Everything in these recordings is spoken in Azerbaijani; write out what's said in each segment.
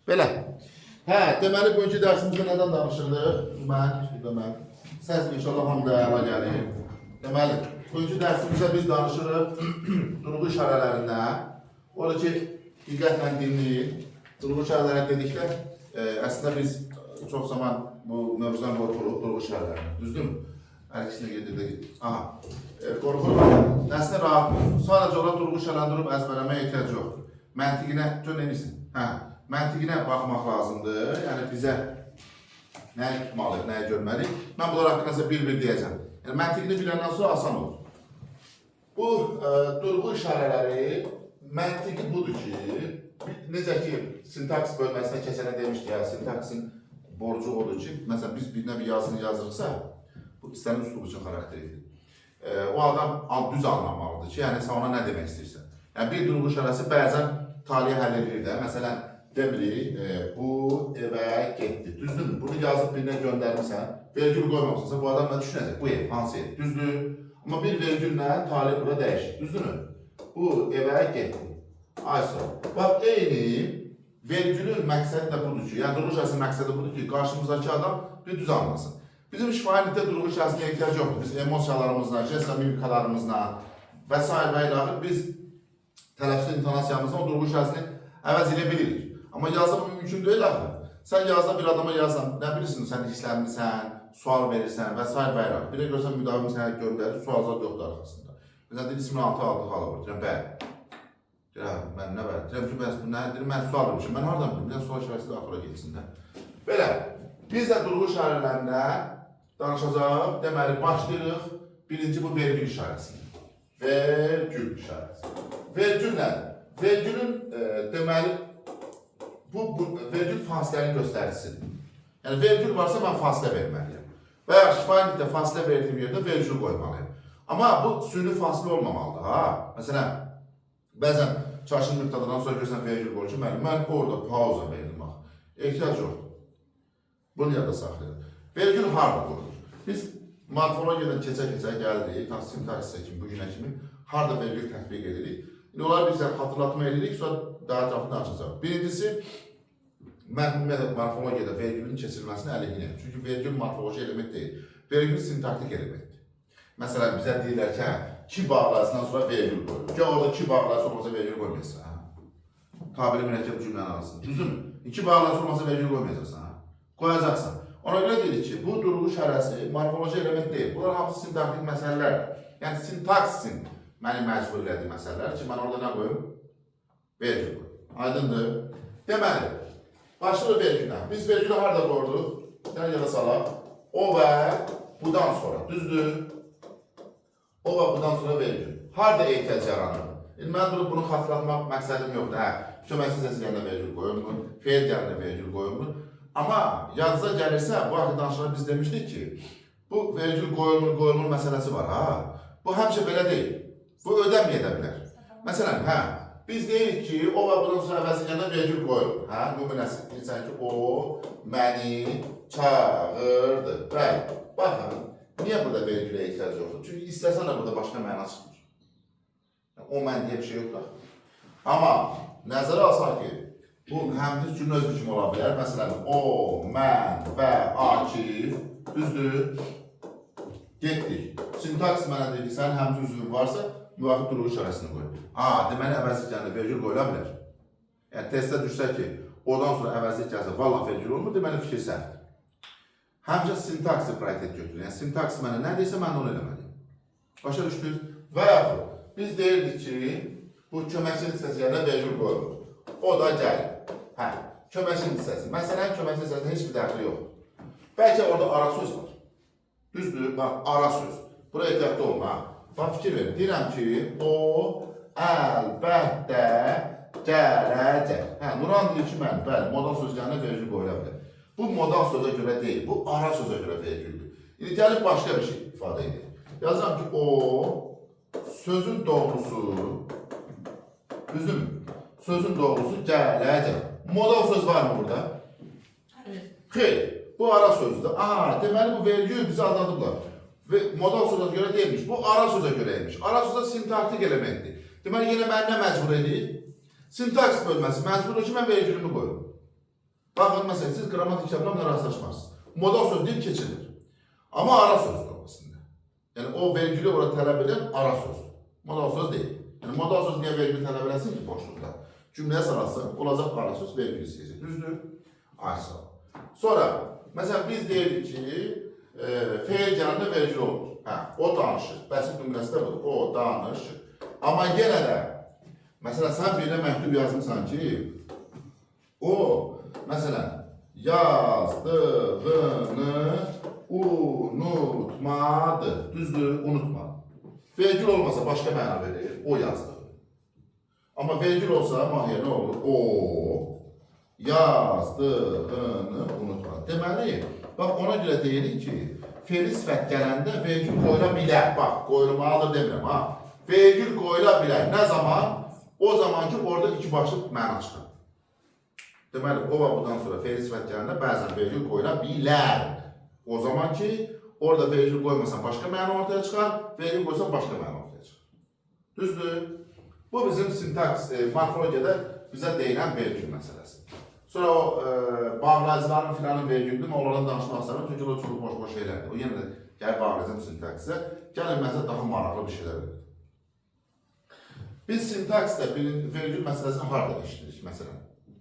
Belə. Hə, deməli bugünkü dərsimizdə nədən danışırdıq? Mən səs inşallah hamıda əla gəlir. Deməli, bugünkü dərsimizdə biz danışırıq durğu işarələrindən. Ola ki, diqqətlə dinləyin. Durğu işarələri dedikdə, əslində biz çox zaman bu mövzudan qorxuruq durğu işarələrini. Düzdürmü? Hər ikisini gedirdik. Aha. Qorxuruq. Nəslə rahat olsun. Sadəcə olaraq durğu işarələrini durub əzbərləməyə ehtiyac yoxdur. Məntiqinə, gör neylisin? Hə. Məntiqinə baxmaq lazımdır. Yəni bizə nəyi tutmalıyıq, nəyi görməliyik. Mən bunlar haqqında bir-bir deyəcəm. Yəni məntiqini biləndən sonra asan olur. Bu durğu işarələri məntiqi budur ki, necə ki sintaks bölməsinə keçənə demişdik ya, sintaksin borcu odur ki, məsələn biz birinə bir yazını yazırıqsa, bu istənilən üslub üçün xarakteridir. O adam düz anlamalıdır ki, yəni sən ona nə demək istəyirsən. Yəni bir durğu işarəsi bəzən taliyə həll edir də. Məsələn, deyirik, bu evə getdi. Düzdür? Bunu yazıb birinə göndərmirsən, vergül qoymamısan, bu adam nə düşünəcək? Bu ev, hansı ev? Düzdür? Amma bir vergüllə taliyə bura dəyişir. Düzdür? Bu evə getdi. Ay sonra. Bax, eyni vergülün məqsədi də budur ki, yəni durğu işarəsinin məqsədi budur ki, qarşımızdakı adam bir düz anlasın. Bizim şifahiyyətdə durğu işarəsinə ehtiyac yoxdur. Biz emosiyalarımızla, jest mimikalarımızla və s. və ilaxır biz tələffüz intonasiyamızla o durğu işarəsini əvəz edə bilirik. Amma yazda mümkün deyil axı. Sən yazda bir adama yazsan, nə bilirsin, sən hisslənmirsən, sual verirsən və s. və ilaxır. Bir də görsən müdavim sənə göndərir, suallar yoxdur arxasında. Məsələn, deyir, ismini altı halı var. Deyirəm, bəli. Deyirəm, mən nə bəli? Deyirəm ki, bəs bu nə? Deyirəm, mən sual vermişim. Mən haradan bildim? Bilən sual işarəsi də axıra geçsin də. Belə, biz də durğu işarələrindən danışacaq. Deməli, başlayırıq. Birinci bu vergül işarəsi. Vergül işarəsi. Vergül nədir? Vergülün deməli, bu vergül fasilənin göstəricisidir. Yəni, vergül varsa mən fasilə verməliyəm. Və ya şifahiyyətdə fasilə verdiyim yerdə vergül qoymalıyım. Amma bu süni fasilə olmamalıdır, ha? Məsələn, bəzən çarşın nöqtədən sonra görsən vergül qoyur ki, mən orada pauza verirdim, bax. Ehtiyac yoxdur. Bunu yada saxlayın. Vergül harada qoyulur? Biz morfologiyadan keçə-keçə gəldik, sintaksisə kimi, bugünə kimi harada vergül tətbiq edirik. Onları biz xatırlatma edirik, sonra daha ətrafını açacaq. Birincisi, mən ümumiyyətlə morfologiyada vergülün keçirilməsini əleyhinəyəm. Çünki vergül morfoloji element deyil, vergül sintaktik elementdir. Məsələn, bizə deyirlər ki, ki bağlasından sonra vergül qoyulur. Ki, orada ki bağlası olmasa vergül qoymayasın. Tabiri mürəkkəb cümləni arasında. Düzdürmü? İki bağlası olmasa vergül qoymayacaqsan. Qoyacaqsan. Ona görə deyirik ki, bu durğu işarəsi morfoloji element deyil. Bunlar hamısı sintaktik məsələlərdir. Yəni, sintaksin məni məcbur elədiyi məsələlər ki, mən orada nə qoyum? Vergül qoyum. Aydındır. Deməli, başlıq vergüldən. Biz vergülü harada qoyurduq? Yəni, yada salaq. O və budan sonra. Düzdür? O və budan sonra vergül. Harada ehtiyac yaranır? Mən durub bunu xatırlatmaq məqsədim yoxdur. Hə, köməksiz səsi gəlində vergül qoyulmur, feil gəlində vergül qoyulmur. Amma yadınıza gəlirsə, bu haqqında danışıqda biz demişdik ki, bu vergül qoyulmur məsələsi var, ha? Bu həmişə belə deyil. Bu ödəməyə də bilər. Məsələn, hə, biz deyirik ki, o və bundan sonra əvəzində vergül qoyulur. Hə, nümunəsi deyirsən ki, o məni çağırdı. Bəli, baxın, niyə burada vergülə ehtiyac yoxdur? Çünki istəsən də burada başqa məna çıxmır. O mən deyə bir şey yoxdur. Amma nəzərə alsaq ki, bu həmdiz cümlə özü kimi ola bilər. Məsələn, o, mən və Akif, düzdür, getdik. Sintaks mənə deyir ki, sənin həmdiz üzvün varsa, müvafiq durğu işarəsini qoy. Deməli, əvəzlik gəlində vergül qoyula bilər. Yəni, testdə düşsə ki, oradan sonra əvəzlik gəlsə, valla vergül olmur, deməli, fikir səhvdir. Həmcə sintaksi prioritet götürür. Yəni, sintaks mənə nə deyirsə, mən onu eləməliyim. Başa düşdünüz? Və yaxud, biz deyirdik ki, bu köməkçinin hissəsi yerində vergül qoyulur. O da gəlir. Hə, köməkçinin hissəsi. Məsələn, köməkçinin hissəsində heç bir dəxli yoxdur. Bəlkə orada ara söz var. Düzdür, bax, ara söz. Bura ehtiyatlı olma. Bax, fikir verin. Deyirəm ki, o əlbəttə gələcək. Hə, Nuran deyir ki, mən, bəli, modal sözlərində vergül qoyula bilər. Bu modal sözə görə deyil, bu ara sözə görə vergüldür. İndi gəlib başqa bir şey ifadə edir. Yazıram ki, o sözün doğrusu, düzdürmü? Sözün doğrusu gələcək. Modal söz var mı burada? Xeyr, bu ara sözdür. Aha, deməli bu vergül bizi aldadıblar. Və modal sözə görə deyilmiş, bu ara sözə görəymiş. Ara sözə sintaktik elementdir. Deməli, yenə mən nə məcbur edir? Sintaks bölməsi məcburdur ki, mən vergülümü qoyum. Baxın, məsələn, siz qrammatik kitablarla rastlaşmazsınız. Modal söz deyib keçilir. Amma ara sözdür aslında. Yəni, o vergülü orada tələb edən ara sözdür. Modal söz deyil. Yəni, modal söz niyə vergülü tələb eləsin ki, boşluqda? Cümləyə sarasın, olacaq ara söz, vergülü istəyəcək. Düzdür? Aysa. Sonra, məsələn, biz deyirik ki, feil gələndə vergülü olur. Hə, o danışır. Bəsit cümləsi də budur. O danışır. Amma yenə də, məsələn, sən birinə məktub yazmışsan ki, o, məsələn, yazdığını unutmadı. Düzdür, unutmadı. Vergül olmasa başqa məna verir, o yazdı. Amma vergül olsa, mahiyə nə olur? O yazdığını unutmadı. Deməli, bax, ona görə deyirik ki, fe'li sifət gələndə vergül qoyula bilər. Bax, qoyulmalıdır demirəm, ha. Vergül qoyula bilər. Nə zaman? O zaman ki, orada iki başlı məna çıxır. Deməli, o və bundan sonra fe'li sifət gələndə bəzən vergül qoyula bilər. O zaman ki, orada vergül qoymasan başqa məna ortaya çıxar, vergül qoysan başqa məna ortaya çıxar. Düzdür? Bu bizim sintaks, morfologiyada bizə deyilən vergül məsələsi. Sonra o bağlayıcıların filanın vergüldür, onlardan danışmaq istəmirəm, çünki o çox boş-boş şeylərdir. O yenə də gəl bağlayacağım sintaksə, gəlin məsələ daha maraqlı bir şeylər verir. Biz sintaksda vergül məsələsini harada eşitirik məsələn?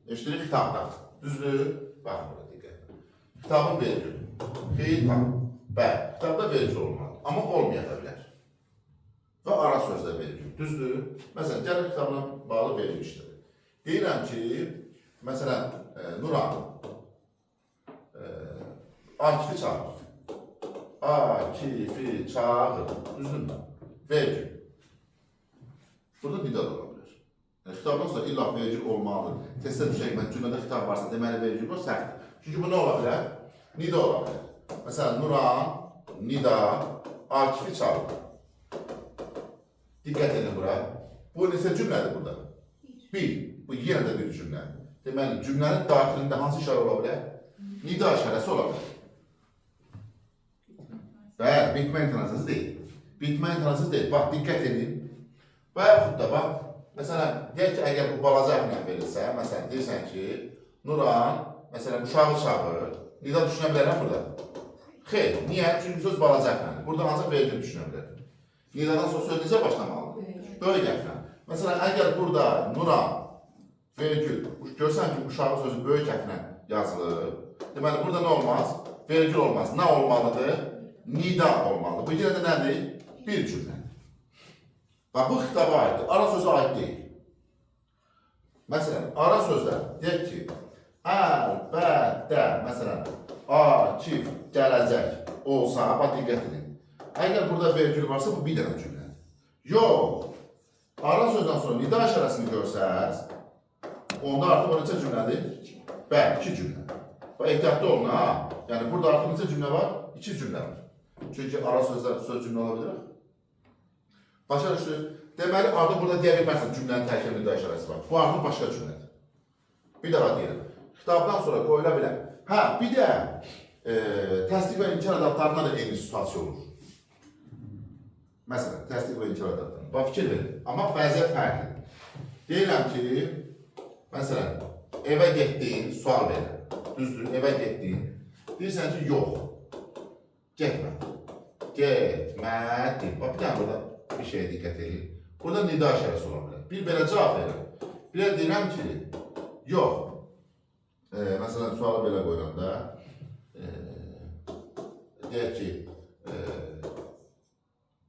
Eşitirik kitabda. Düzdür? Baxın burada diqqət. Kitabın vergülü. Xitab. Bəli, kitabda vergül olmalıdır. Amma olmaya da bilər. Və ara sözdə vergül. Düzdür? Məsələn, gəlin kitabla bağlı vergül işlədir. Deyirəm ki, məsələn, Nuran Akif'i çağır. Akif'i çağır. Düzdürmü? Vergül. Burada nida da ola bilər. Yəni, kitabdan sonra illa vergül olmalıdır. Testə düşək, cümlədə xitab varsa, deməli vergül var, səhvdir. Çünki bu nə ola bilər? Nida ola bilər. Məsələn, Nuran, Nida, Akif'i çağır. Diqqət edin bura. Bu neçə cümlədir burada? Bir. Bu yenə də bir cümlədir. Deməli, cümlənin daxilində hansı işarə ola bilər? Nida işarəsi ola bilər. Bəli, bitmə intonasiyası deyil. Bitmə intonasiyası deyil. Bax, diqqət edin. Və yaxud da bax, məsələn, deyək ki, əgər bu balaca əfnən verilsə, məsələn, deyirsən ki, Nuran, məsələn, uşağı çağır, nida düşünə bilərəm burada? Xeyr, niyə? Çünki söz balaca əfnəndir. Burada ancaq vergül düşünə bilər. Nidadan sonra söz necə başlamalıdır? Böyük əfnən. Məsələn, əgər burada Nuran, vergül, görsən ki, uşağı sözü böyük əfnən yazılır, deməli, burada nə olmaz? Vergül olmaz. Nə olmalıdır? Nida olmalıdır. Bu yenə də nədir? Bir cümlə. Bax, bu xitaba aiddir, ara sözə aid deyil. Məsələn, ara sözlər, deyək ki, əlbəttə, məsələn, Akif gələcək olsa, bax, diqqət edin. Əgər burada vergül varsa, bu bir dənə cümlədir. Yox, ara sözdən sonra nida işarəsini görsəz, onda artıq o neçə cümlədir? Bəli, iki cümlədir. Bax, ehtiyatlı olun, ha? Yəni, burada artıq neçə cümlə var? İki cümlə var. Çünki ara sözlər söz cümlə ola bilir. Başa düşdür. Deməli, artıq burada deyə bilmərsən cümlənin tərkibində nida işarəsi var. Bu artıq başqa cümlədir. Bir daha deyirəm. Xitabdan sonra qoyula bilər. Hə, bir də təsdiq və inkar ədatlarına da eyni situasiya olur. Məsələn, təsdiq və inkar ədatlarına. Bax, fikir verin. Amma vəziyyət fərqlidir. Deyirəm ki, məsələn, evə getdin, sual verir. Düzdür, evə getdin. Deyirsən ki, yox. Getmədi. Getmədi. Bax, bir dənə burada bir şeyə diqqət edin. Burada nida işarəsi ola bilər. Bir belə cavab verir. Bir də deyirəm ki, yox. Məsələn, sualı belə qoyulanda, deyək ki,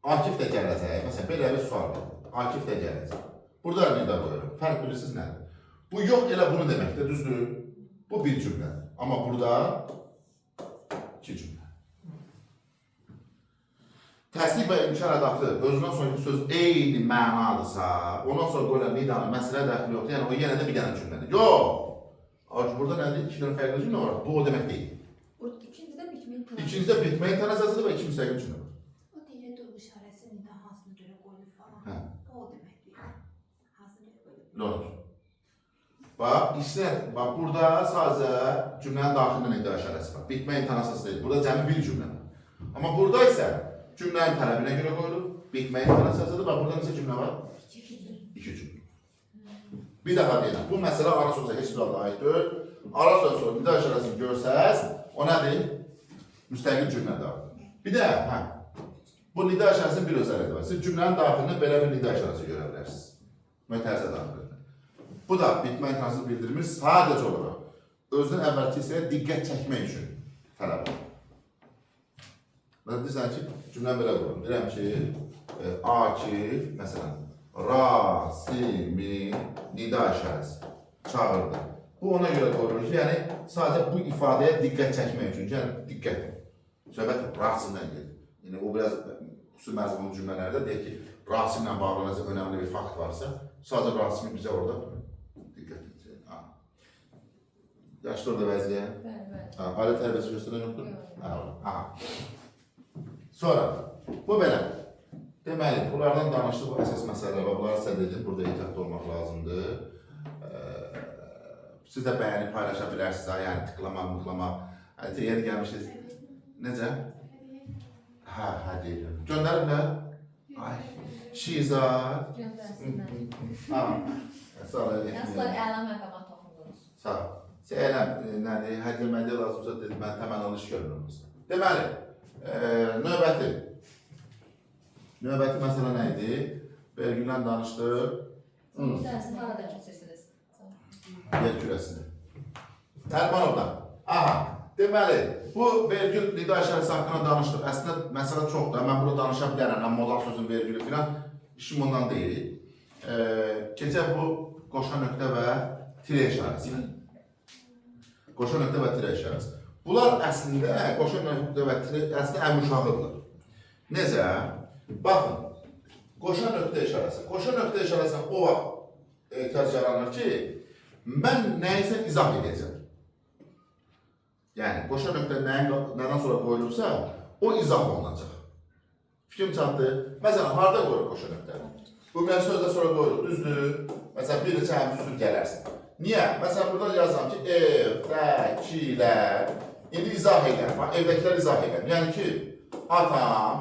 Akif də gələcək. Məsələn, belə bir sual verir. Akif də gələcək. Burada nida qoyuram. Fərq bilirsiniz nədir? Bu yox elə bunu deməkdir, düzdür? Bu bir cümlədir. Amma burada iki cümlə. Təsdiq və inkar ədatı özündən sonraki söz eyni mənadırsa, ondan sonra qoyulan nidanın məsələ dəxili yoxdur. Yəni, o yenə də bir dənə cümlədir. Yox! Burada nədir? İki dənə fərqli cümlə var. Bu o demək deyil. İkincidə bitməyin tənəzzəsi. İkincidə bitməyin tənəzzəsidir və iki müstəqil cümlə var. O deyir, durğu işarəsi nida hansına görə qoyulub falan. Hə. O demək deyil. Hansına görə qoyulub. Nə olur? Bax, işlər, bax, burada sadəcə cümlənin daxilində nida işarəsi var. Bitməyin tənəzzəsi deyil. Burada cəmi bir cümlə var. Amma burada isə cümlənin tələbinə görə qoyulub, bitməyin tənəzzəsidir və burada neçə cümlə var? İki cümlə. Bir daha deyirəm. Bu məsələ ara sözə heç bir halda aid deyil. Ara söz sonra nida işarəsini görsəz, o nədir? Müstəqil cümlədir. Bir də, bu nida işarəsinin bir özəlliyi var. Siz cümlənin daxilində belə bir nida işarəsi görə bilərsiniz. Mötərizə daxilində. Bu da bitmə etirazını bildirmir sadəcə olaraq özünün əvvəlki hissəyə diqqət çəkmək üçün tələb olur. Mən deyirsən ki, cümləni belə qurum. Deyirəm ki, Akif, məsələn, Rasimi nida işarəsi çağırdı. Bu ona görə qoyulur ki, yəni sadəcə bu ifadəyə diqqət çəkmək üçün, yəni diqqət. Söhbət Rasimdən gedir. Yəni o biraz xüsusi məzmunlu cümlələrdə deyir ki, Rasimlə bağlı necə önəmli bir fakt varsa, sadəcə Rasimi bizə orada diqqət edəcək. Yaşlı orada vəziyyət? Bəli. Ailə tərbiyəsi göstərən yoxdur? Sonra, bu belə. Deməli, bunlardan danışdıq, bu əsas məsələlər var. Bunları səhv edin, burada ehtiyatlı olmaq lazımdır. Siz də bəyəni paylaşa bilərsiniz, yəni tıklamaq, mıqlamaq. Yeri gəlmişsiniz. Necə? Hə, deyirəm. Göndərim də? Ay, şizat. Göndərsinlər. Sağ olun. Yalnızlar əla məqama toxundunuz. Sağ ol. Nədir, hədiyyə mədiyyə lazımsa dedim, mən təməl alış görürüm. Deməli, növbəti məsələ nə idi? Vergüllə danışdıq. Dərsini harada keçirsiniz? Yer kürəsini. Tərmanovdan. Aha, deməli, bu vergül nida işarəsi haqqında danışdıq. Əslində, məsələ çoxdur. Mən burada danışa bilərəm, modal sözün vergülü filan. İşim ondan deyil. Keçək bu qoşa nöqtə və tire işarəsi. Qoşa nöqtə və tire işarəsi. Bunlar əslində, qoşa nöqtə və tire əslində əmuşağıdırlar. Necə? Baxın, qoşa nöqtə işarəsi. Qoşa nöqtə işarəsindən o vaxt ehtiyac yaranır ki, mən nəyisə izah edəcəm. Yəni, qoşa nöqtə nədən sonra qoyulursa, o izah olunacaq. Fikrim çatdı. Məsələn, harada qoyulur qoşa nöqtə? Bu mən sözdə sonra qoyulur, düzdür? Məsələn, bir neçə həmsüzlük gələrsin. Niyə? Məsələn, burada yazıram ki, evdəkilər, indi izah edəm, evdəkilər izah edəm. Yəni ki, atam,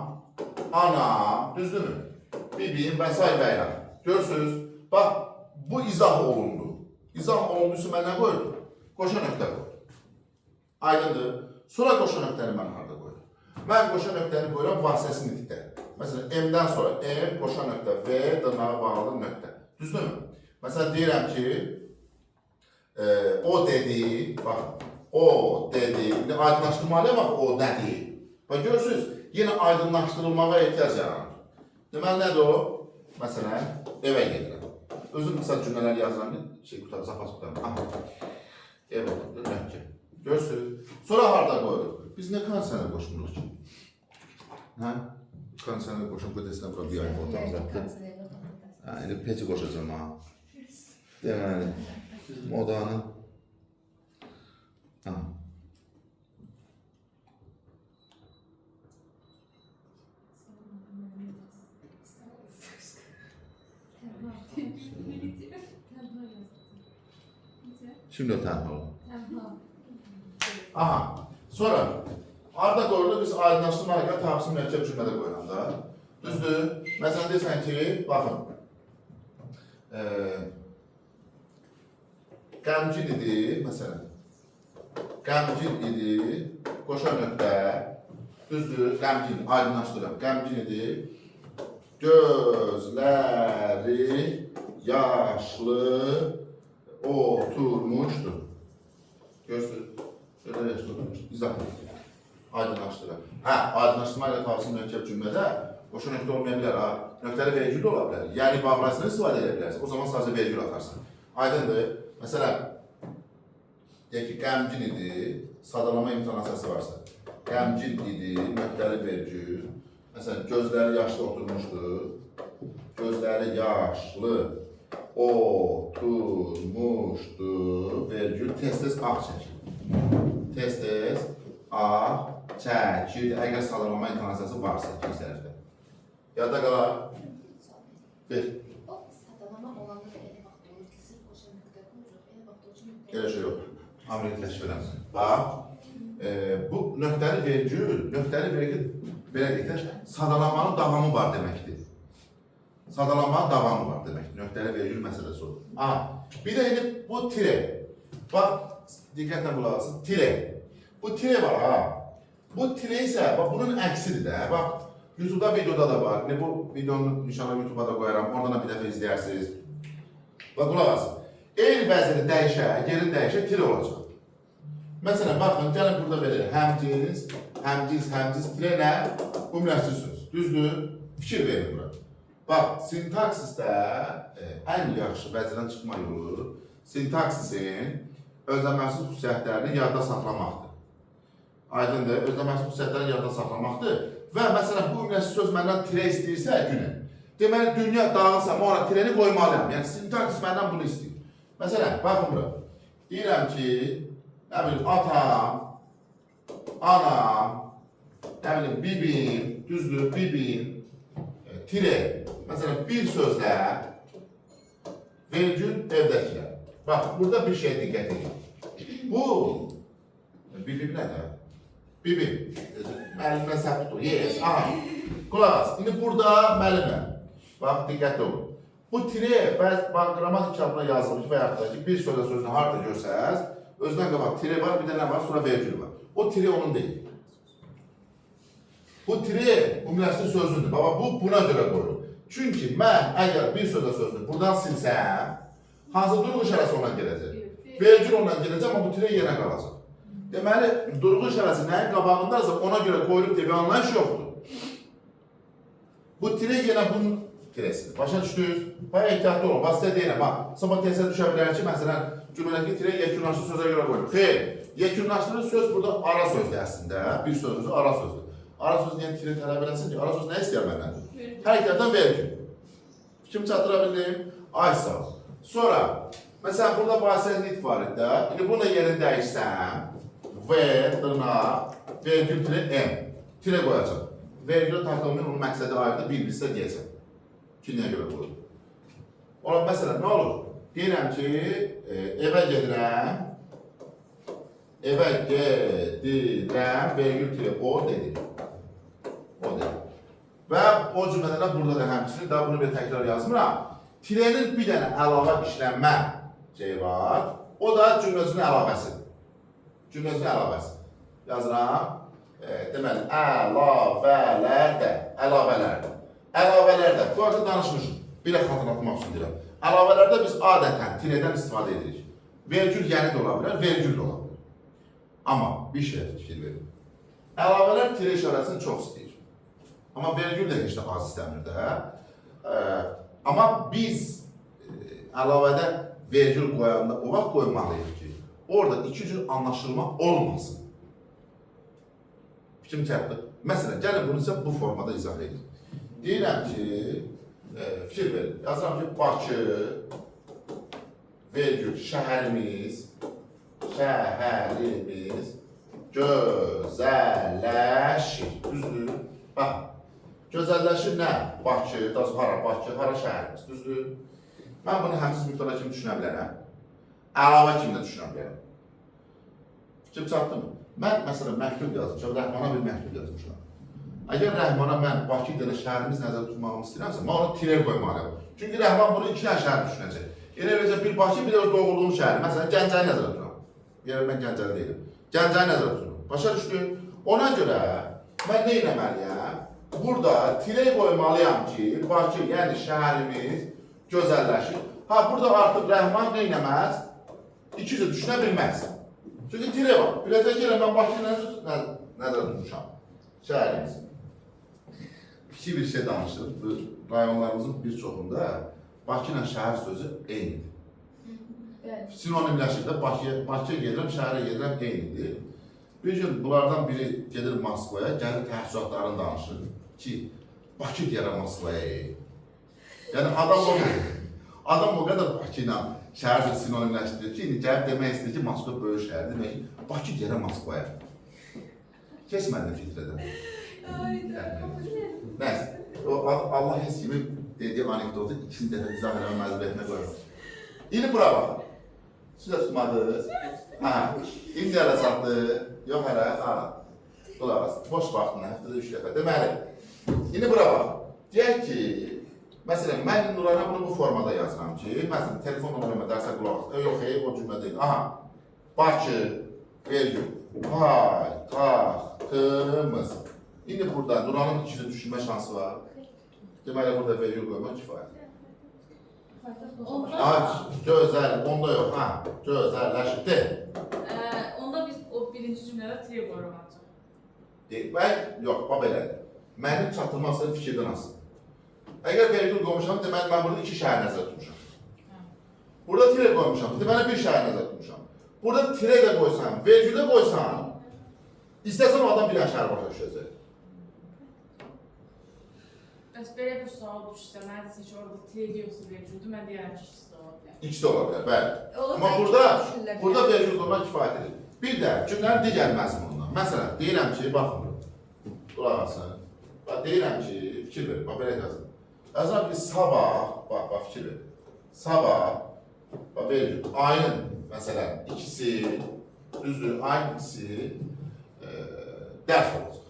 anam, düzdürmü? Bibim və s. və ilə. Görürsünüz, bax, bu izah olundu. İzah olundusu mən nə qoydum? Qoşa nöqtə qoydum. Aydındır. Sonra qoşa nöqtəni mən harada qoydum? Mən qoşa nöqtəni qoyuram vasitəsi nitqdə. Məsələn, M-dən sonra M, qoşa nöqtə, V, dırnağa bağlı nöqtə. Düzdürmü? Məsələn, deyirəm ki, o dedi, bax, o dedi, indi aydınlaşdırmalıya bax, o nə deyil. Bax, görürsünüz, yenə aydınlaşdırılmağa ehtiyac yaranır. Deməli, nədir o? Məsələn, evə gedirəm. Özüm qısa cümlələr yazıram, qutarı, zapas qutarım. Evə, nöqtə. Görürsünüz. Sonra harada qoyuruq? Biz nə kondisioneri qoşmuruq ki? Kondisioneri qoşum, qıdəsinə bura bir ayın ortamızda. İndi peci qoşacağım ha. Deməli, modanın. Şimdi o tənha olun. Aha, sonra arada qoyulur, biz aydınlaşdırma ilə tafsil mərkəb cümlədə qoyuram da. Düzdür? Məsələn, deyirsən ki, baxın, qəmgin idi, məsələn, qəmgin idi, qoşa nöqtə, düzdür, qəmgin, aydınlaşdırıram, qəmgin idi, gözləri yaşlı oturmuşdu. Görürsünüz, gözləri yaşlı oturmuşdu, izah edir, aydınlaşdırıram. Aydınlaşdırma ilə tavsiyə mərkəb cümlədə qoşa nöqtə olmaya bilər, nöqtəli vergül də ola bilər. Yəni, bağlaysını istifadə edə bilərsən, o zaman sadəcə vergül atarsan. Aydındır. Məsələn, deyək ki, qəmgin idi, sadalama imtonasiyası varsa. Qəmgin idi, nöqtəli vergül. Məsələn, gözləri yaşlı oturmuşdu. Gözləri yaşlı oturmuşdu. Vergül tez-tez ah çəkir. Tez-tez ah çəkir. Əgər sadalama imtonasiyası varsa ikinci tərəfdə. Yadda qalar. Bir. O sadalama olanda da elə vaxt olur ki, sırf qoşa nöqtə qoyuruq, elə vaxt olur ki, Elə şey yox. Amerika kəşf eləmsin. Bax, bu nöqtəli vergül belə deyək də, sadalamanın davamı var deməkdir. Sadalamanın davamı var deməkdir. Nöqtəli vergül məsələsi olur. Bir de indi bu tire. Bax, diqqətlə qulaq asın. Tire. Bu tire var ha. Bu tire isə bax bunun əksidir də. Bax YouTube'da videoda da var. İndi bu videonu inşallah YouTube'a da qoyaram. Oradan da bir dəfə izləyirsiniz. Bax qulaq asın. Eyni vəzini dəyişər, yerin dəyişər, tire olacaq. Məsələn, baxın, gəlin burada belə həmcins, tire nə? Ümumiləşdir söz. Düzdür? Fikir verin bura. Bax, sintaksisdə ən yaxşı vəzindən çıxma yolu sintaksisin özləməsi xüsusiyyətlərini yadda saxlamaqdır. Aydındır, özləməsi xüsusiyyətlərini yadda saxlamaqdır. Və məsələn, bu ümumiləşdir söz məndən tire istəyirsə günə. Deməli, dünya dağılsam, ona tireni qoymalıyam. Yəni, sintaksis məndən bunu istəyir. Məsələn, baxın bura. Deyirəm ki, nə bilim, atam, anam, nə bilim, bibim, düzdür, bibim, tire. Məsələn, bir sözlə vergül evdəkilər. Bax, burada bir şey diqqət edin. Bu, bibim nədir? Bibim, müəllimə səhv tutur. Yes, aha. Qulaq as, indi burada müəllimə. Bax, diqqətli olun. Bu tire, bax, qrammatik kitabına yazılmış və yaxud da ki, bir sözlə sözünü harada görsəz, özdən qabaq tire var, bir də nə var, sonra vergül var. O tire onun deyil. Bu tire ümumiləşdir sözündür. Baba, bu buna görə qoyulur. Çünki mən əgər bir sözlə sözünü buradan silsəm, hansı durğu işarəsi ondan gələcək? Vergül ondan gələcək, amma bu tire yenə qalacaq. Deməli, durğu işarəsi nəyin qabağındaysa ona görə qoyulub deyə bir anlayış yoxdur. Bu tire yenə bunun tiresidir. Başa düşdünüz? Bayağı ehtiyatlı olun. Bax, sizə deyirəm, bax, sabah tezə düşə bilər ki, məsələn, cümlədəki tire yekunlaşlı sözə görə qoyulub. Xeyr, yekunlaşlı söz burada ara sözdür əslində. Bir sözümüzü ara sözdür. Ara söz niyə tire tələb eləsin ki? Ara söz nə istəyər məndən? Həqiqətən vergül. Kim çatdıra bildim? Ay sağ ol. Sonra, məsələn, burada bahsəl nit var idi. İndi bunu yerini dəyişsəm, V, dırnaq, vergül tire M. Tire qoyacaq. Vergül taxılının onun məqsədi ayrıdır, bir-birsə deyəcəm. Ki, niyə görə qoyulur? Ola, məsələn, nə olur? Deyirəm ki, evə gedirəm, vergül tire o dedim. O dedim. Və o cümlədə burada da həmçinin, daha bunu bir təkrar yazmıram. Tirenin bir dənə əlavə işlənmə şey var. O da cümləsinin əlavəsidir. Cümləsinin əlavəsi. Yazıram. Deməli, əlavələrdə. Bu arada danışmışım. Bir də xatırlatmaq üçün deyirəm. Əlavələrdə biz adətən tiredən istifadə edirik. Vergül yeni də ola bilər, vergül də ola bilər. Amma bir şeyə fikir verin. Əlavələr tire işarəsini çox istəyir. Amma vergül də heç də az istəmir də. Amma biz əlavədə vergül qoyanda o vaxt qoymalıyıq ki, orada iki cür anlaşılma olmasın. Fikrim çatdı. Məsələn, gəlin bunu isə bu formada izah edin. Deyirəm ki, fikir verin. Yazıram ki, Bakı, vergül, şəhərimiz gözəlləşir. Düzdür? Bax, gözəlləşir nə? Bakı, hara şəhərimiz, düzdür? Mən bunu həmsiz müqtada kimi düşünə bilərəm. Əlavə kimi də düşünə bilərəm. Fikrim çatdı mı? Mən, məsələn, məktub yazmışam, Rəhmana bir məktub yazmışam. Əgər Rəhmana mən Bakı ilə şəhərimiz nəzərdə tutmağımı istəyirəmsə, mən ona tire qoymalıyam. Çünki Rəhman bunu iki dənə şəhər düşünəcək. Elə verəcək bir Bakı, bir də öz doğulduğum şəhəri. Məsələn, Gəncəyi nəzərdə tuturam. Yəni, mən Gəncəli deyiləm. Gəncəyi nəzərdə tuturam. Başa düşdün? Ona görə mən nə eləməliyəm? Burada tire qoymalıyam ki, Bakı, yəni şəhərimiz gözəlləşir. Ha, burada artıq Rəhman nə eləməz? İki cür düşünə bilməz. Çünki tire var. Biləcək ki, mən Bakı nəzərdə tutmuşam. Şəhərimiz. İki bir şey danışır. Rayonlarımızın bir çoxunda Bakı ilə şəhər sözü eynidir. Sinonimləşir də, Bakıya gedirəm, şəhərə gedirəm, eynidir. Bir gün bunlardan biri gedir Moskvaya, gəlir təhsilatlarını danışır ki, Bakı deyərəm Moskvaya. Yəni adam o qədər Bakı ilə şəhər sözü sinonimləşdirir ki, gəlib demək istəyir ki, Moskva böyük şəhərdir, demək ki, Bakı deyərəm Moskvaya. Keçmədi filtrədən. Nəysə, Allah heç kimi dediği anekdotu ikinci dəfə izah eləmə məcburiyyətinə qoyur. İndi bura baxın. Siz də tutmadınız. İndi hələ çatdı. Yox hələ. Qulaq as. Boş vaxtında həftədə 3 dəfə. Deməli, indi bura baxın. Deyək ki, Məsələn, mən Nurana bunu bu formada yazıram ki, məsələn, telefon numaramı dərsə qulaq, yox, o cümlə deyil. Aha, Bakı, vergül, paytaxtımız. İndi burada Nuranın ikisi düşünmə şansı var. Deməli, burada vergül qoymaq kifayət. Aç, gözəl, onda yox, ha, gözəlləşdi. Onda biz o birinci cümlədə tire qoyuruq ancaq. Mən, yox, bax belədir. Mənim çatılması fikirdən asılı. Əgər vergül qoymuşam, deməli, mən burada iki şəhər nəzər tutmuşam. Burada tire qoymuşam, deməli, bir şəhər nəzər tutmuşam. Burada tire də qoysan, vergül də qoysan, istəsən o adam bir şəhər başa düşəcək. Bəs belə bir sual düşsə, mən desə ki, orada tire yoxsa vergüldür, mən deyərəm ki, ikisi də ola bilər. İkisi də ola bilər, bəli. Olur, Amma belki burada vergül qoymaq kifayət edir. Bir də cümlənin digər məzmunundan. Məsələn, deyirəm ki, baxın, qulaq asın. Deyirəm ki, fikir verin, bax belə yazın. Yazıram ki, sabah, bax fikir verin. Sabah, bax vergül, ayın, məsələn, ikisi, düzdür, ayın ikisi dərs olacaq.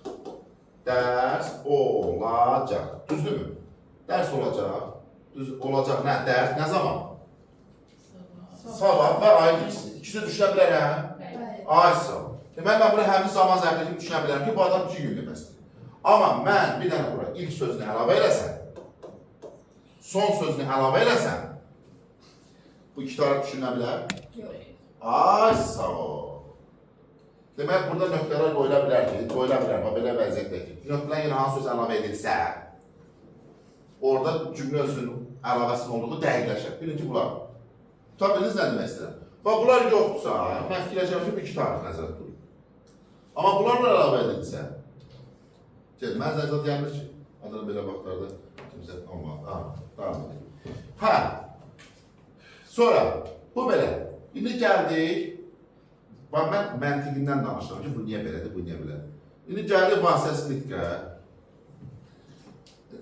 Dərs olacaq, düzdürmü? Dərs olacaq, olacaq, nə, dərs, nə zaman? Sabah və ayın ikisi. İkisi də düşünə bilərəm. Ay sağ ol. Deməli, mən buna həmin zaman zərfləri kimi düşünə bilərəm ki, bu adam 2 gün deməkdir. Amma mən bir dənə bura ilk sözünü əlavə eləsəm, son sözünü əlavə eləsəm, bu iki taraf düşünə bilər. Ay sağ ol. Demək, burada nöqtələr qoyula bilər ki, belə vəziyyətdə ki, nöqtədən yenə hansı söz əlavə edilsə, orada cümlə özünün əlavəsinin olduğu dəqiqləşər. Birinci bunlar. Tuta biliniz nə demək istəyirəm? Bax, bunlar yoxdursa, mən fikirləşəm ki, iki tarif nəzərdə durur. Amma bunlarla əlavə edilsə, mən zəncə deyəmir ki, adını belə vaxtlarda kimsə olmalı. Davam edin. Hə, sonra, bu belə. İndi gəldik, bax, mən məntiqindən danışıram ki, bu niyə belədir, bu niyə belədir. İndi gəldik vasitəsiz nitqə.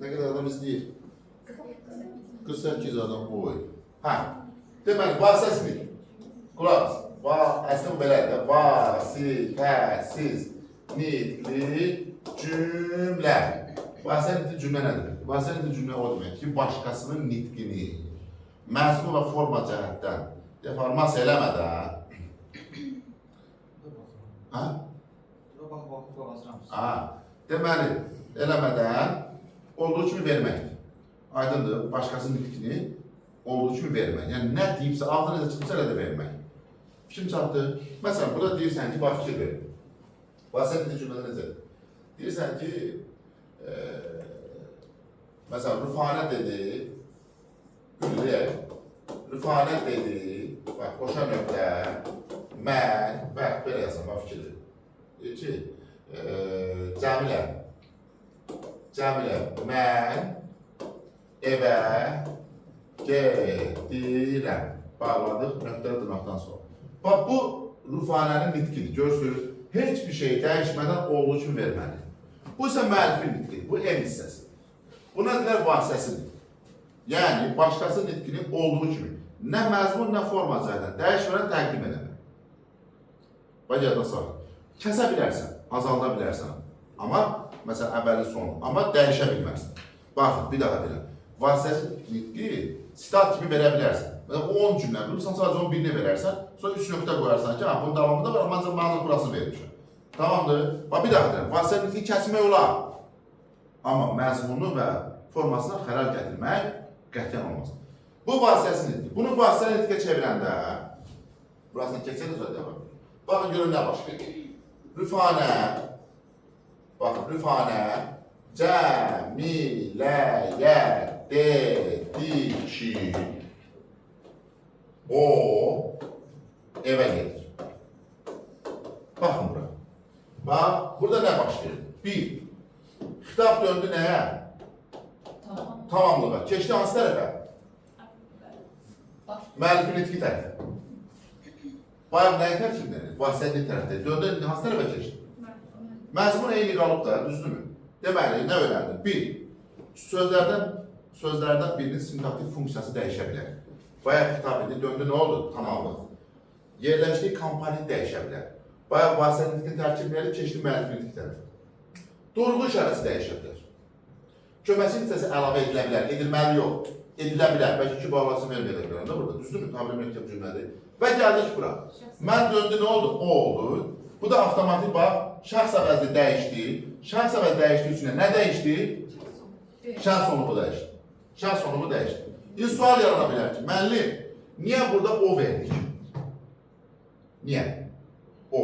Nə qədər adam izləyir? 48 adam boy. Hə, deməli, vasitəsiz nitqə. Qulaq, əslində belədir, vasitəsiz nitqli cümlə. Vasitəsiz nitqli cümlə nə demək? Vasitəsiz nitqli cümlə o demək ki, başqasının nitqini məzmun və forma cəhətdən deformasiya eləmədən deməli, eləmədən olduğu kimi verməkdir. Aydındır, başqasının nitqini olduğu kimi vermək. Yəni, nə deyibsə, altına necə çıxmışsa, elə də vermək. Fikrim çatdı. Məsələn, burada deyirsən ki, bax, fikir verin. Vasitəsiz nitqli cümlədə necədir? Deyirsən ki, məsələn, Rüfanə dedi, Rüfanə dedi, bax, qoşa nöqtə, mən, bax, belə yazsam, bax, fikir verin. Deyir ki, Cəmilə, mən evə gedirəm. Bağladıq, nöqtəli dırnaqdan sonra. Bax, bu Rüfanənin nitqidir, görürsünüz, heç bir şey dəyişmədən olduğu kimi verməlidir. Bu isə müəllifin nitqidir, bu ev hissəsi. Buna deyilər vasitəsidir. Yəni, başqası nitqinin olduğu kimi, nə məzmun, nə forma cəhətdən dəyişmədən təqdim eləmək. Bax, yadda sağ. Kəsə bilərsən, azalda bilərsən. Amma, məsələn, əvvəli sonu, amma dəyişə bilmərsən. Baxın, bir daha deyirəm. Vasitəsiz nitqi sitat kimi verə bilərsən. Məsələn, 10 cümlə bilirsən, sadəcə 11-ni verərsən, sonra 3 nöqtə qoyarsan ki, bunun davamında var, ancaq mənə burasını vermişəm. Tamamdır. Bax, bir daha deyirəm. Vasitəsiz nitqi kəsmək olar. Amma məzmunu və formasına xələl gətirmək qətiyyən olmaz. Bu vasitəsiz nitqi. Bunu vasitəsiz nitqə çevirəndə, burasını keçəndə sonra devam edir. Baxın, görün nə baş verir. Rüfanə, baxın, Rüfanə Cəmiləyə dedi ki, o evə gedir. Baxın bura. Bax, burada nə baş verir? Bir, xitab döndü nəyə? Tamamlığa. Keçdi hansı tərəfə? Müəllifin nitqi tərəfə. Bayaq nəyə tərkibdir? Vasitəli tərəfdə. Döndü hansı tərəfə keçdi? Məzmun eyni qalıb da, düzdürmü? Deməli, nə öyrəndim? Bir, sözlərdən birinin sintaktik funksiyası dəyişə bilər. Bayaq xitab edildi, döndü nə oldu? Tamamlıq. Yerləşdiyi komponent dəyişə bilər. Bayaq vasitəli nitqin tərkibləri keçdi müəllifin nitqi tərəfə. Durğu işarəsi dəyişə bilər. Köməkçi hissəsi əlavə edilə bilər, edilməli yox. Edilə bilər. Bəlkə ki, bağlasın verməyə də bilən də burada. Düzdürmü? Tabiri mürəkkəb cümlədir. Və gəldik bura. Mən döndü, nə oldu? O oldu. Bu da avtomatik bax, şəxs əvəzi dəyişdi. Şəxs əvəzi dəyişdiyi üçün nə dəyişdi? Şəxs sonumu dəyişdi. Şəxs sonumu dəyişdi. Bir sual yarana bilər ki, müəllim, niyə burada o verdik? Niyə? O.